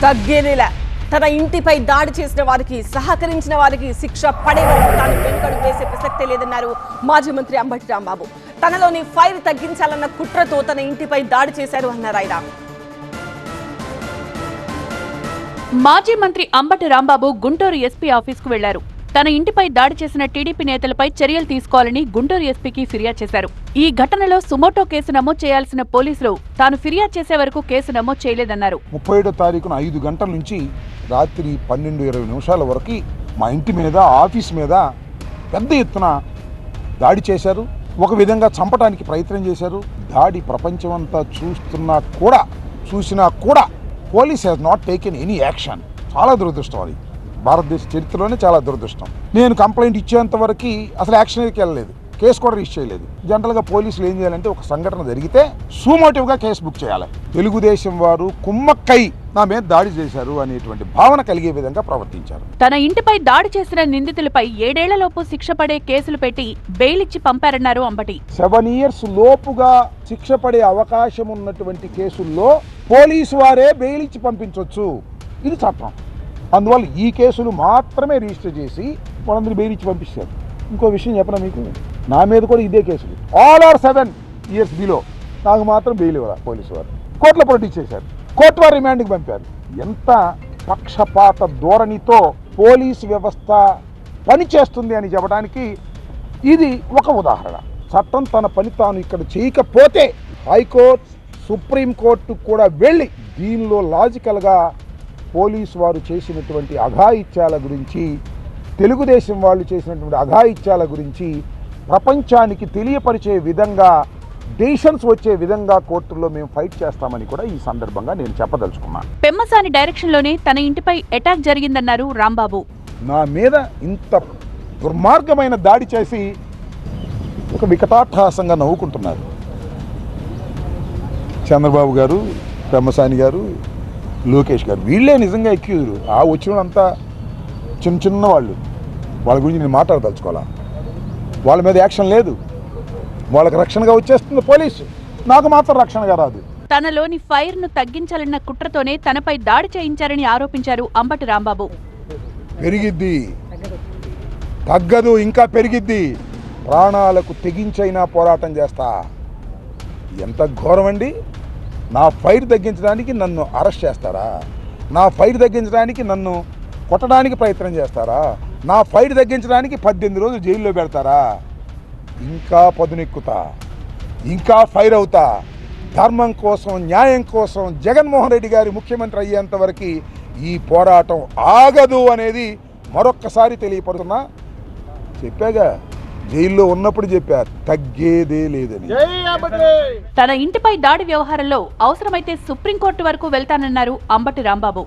తగ్గేదేలా తన ఇంటిపై దాడి చేసిన వారికి సహకరించిన వారికి శిక్ష పడే వరకు తాను వెనుకడుగు వేసే ప్రసక్తే లేదన్నారు మాజీ మంత్రి అంబటి రాంబాబు. తనలోని ఫైర్ తగ్గించాలన్న కుట్రతో తన ఇంటిపై దాడి చేశారు అన్నారు ఆయన. మాజీ మంత్రి అంబటి రాంబాబు గుంటూరు ఎస్పీ ఆఫీస్కు వెళ్లారు. తన ఇంటిపై దాడి చేసిన టీడీపీ నేతలపై చర్యలు తీసుకోవాలని గుంటూరు ఎస్పీకి ఫిర్యాదు చేశారు. ఈ ఘటనలో సుమోటో కేసు నమోదు చేయాల్సిన పోలీసులు తాను ఫిర్యాదు చేసే వరకు కేసు నమోదు చేయలేదన్నారు. 37వ తారీఖున 5 గంటల నుంచి రాత్రి 12:20 వరకు మా ఇంటి మీద, ఆఫీస్ మీద పెద్ద ఎత్తున దాడి చేశారు. ఒక విధంగా చంపడానికి ప్రయత్నం చేశారు. దాడి ప్రపంచమంతా చూసినా కూడా police has not taken any action. చాలా దురదృష్టం అది. భారతదేశ చరిత్రలోనే చాలా దురదృష్టం. నేను కంప్లైంట్ ఇచ్చేంత వరకు అసలు యాక్షన్కి వెళ్ళలేదు, కేసు కూడా రిజిస్టర్ చేయలేదు. జనరల్గా పోలీసులు ఏం చేయాలంటే ఒక సంఘటన జరిగితే సుమోటివ్గా కేసు బుక్ చేయాలి. తెలుగుదేశం వారు కుమ్మక్కై నా మీద దాడి చేశారు అనేటువంటి భావన కలిగే విధంగా ప్రవర్తించారు. తన ఇంటిపై దాడి చేసిన నిందితులపై 7 ఏళ్లలోపు శిక్ష పడే కేసులు పెట్టి బెయిల్ ఇచ్చి పంపారన్నారు అంబటి. 7 years లోపుగా శిక్ష పడే అవకాశం ఉన్నటువంటి కేసుల్లో పోలీసు వారే బెయిల్ ఇచ్చి పంపించవచ్చు. ఇది చట్టం. అందువల్ల ఈ కేసులు మాత్రమే రిజిస్టర్ చేసి వాళ్ళందరూ బెయిల్ ఇచ్చి పంపిస్తారు. ఇంకో విషయం చెప్పనా మీకు, నా మీద కూడా ఇదే కేసులు. All are 7 years below. నాకు మాత్రం బెయిల్ ఇవ్వాలి పోలీసు వారు. కోర్టులో ప్రొడ్యూస్ చేశారు, కోర్టు వారు రిమాండ్కి పంపారు. ఎంత పక్షపాత ధోరణితో పోలీసు వ్యవస్థ పనిచేస్తుంది అని చెప్పడానికి ఇది ఒక ఉదాహరణ. చట్టం తన పని తాను ఇక్కడ చేయకపోతే హైకోర్టు, సుప్రీంకోర్టు కూడా వెళ్ళి దీనిలో లాజికల్గా పోలీసు వారు చేసినటువంటి అఘాయిత్యాల గురించి, తెలుగుదేశం వాళ్ళు చేసినటువంటి అఘాయిత్యాల గురించి ప్రపంచానికి తెలియపరిచే విధంగా, డెసిషన్స్ వచ్చే విధంగా కోర్టుల్లో మేము ఫైట్ చేస్తామని కూడా ఈ సందర్భంగా నేను చెప్పదలుచుకున్నాను. పెమ్మసాని డైరెక్షన్లోనే తన ఇంటిపై అటాక్ జరిగిందన్నారు రాంబాబు. నా మీద ఇంత దుర్మార్గమైన దాడి చేసి ఒక వికటాట్టహాసంగా నవ్వుకుంటున్నారు చంద్రబాబు గారు, పెమ్మసాని గారు, లోకేష్ గారు. వీళ్ళే నిజంగా ఎక్యూజరు. ఆ వచ్చినంతా చిన్న వాళ్ళు. వాళ్ళ గురించి నేను మాట్లాడదలుచుకోవాలా. వాళ్ళ మీద యాక్షన్ లేదు. వాళ్ళకి రక్షణగా వచ్చేస్తుంది పోలీసు, నాకు మాత్రం రక్షణగా రాదు. తనలోని ఫైర్ ను తగ్గించాలన్న కుట్రతోనే తనపై దాడి చేయించారని ఆరోపించారు అంబటి రాంబాబు. పెరిగిద్ది, తగ్గదు, ఇంకా పెరిగిద్ది. ప్రాణాలకు తెగించైనా పోరాటం చేస్తా. ఎంత ఘోరం అండి. నా ఫైర్ తగ్గించడానికి నన్ను అరెస్ట్ చేస్తారా? నా ఫైర్ తగ్గించడానికి నన్ను కొట్టడానికి ప్రయత్నం చేస్తారా? నా ఫైర్ తగ్గించడానికి 18 రోజులు జైల్లో పెడతారా? ఇంకా పదునెక్కుతా, ఇంకా ఫైర్ అవుతా. ధర్మం కోసం, న్యాయం కోసం జగన్మోహన్ రెడ్డి గారి ముఖ్యమంత్రి అయ్యేంత వరకు ఈ పోరాటం ఆగదు అనేది మరొక్కసారి తెలియపడుతున్నా. చెప్పాగా, జైల్లో ఉన్నప్పుడు చెప్పా, తగ్గేదే లేదని. తన ఇంటిపై దాడి వ్యవహారంలో అవసరమైతే సుప్రీంకోర్టు వరకు వెళ్తానన్నారు అంబటి రాంబాబు.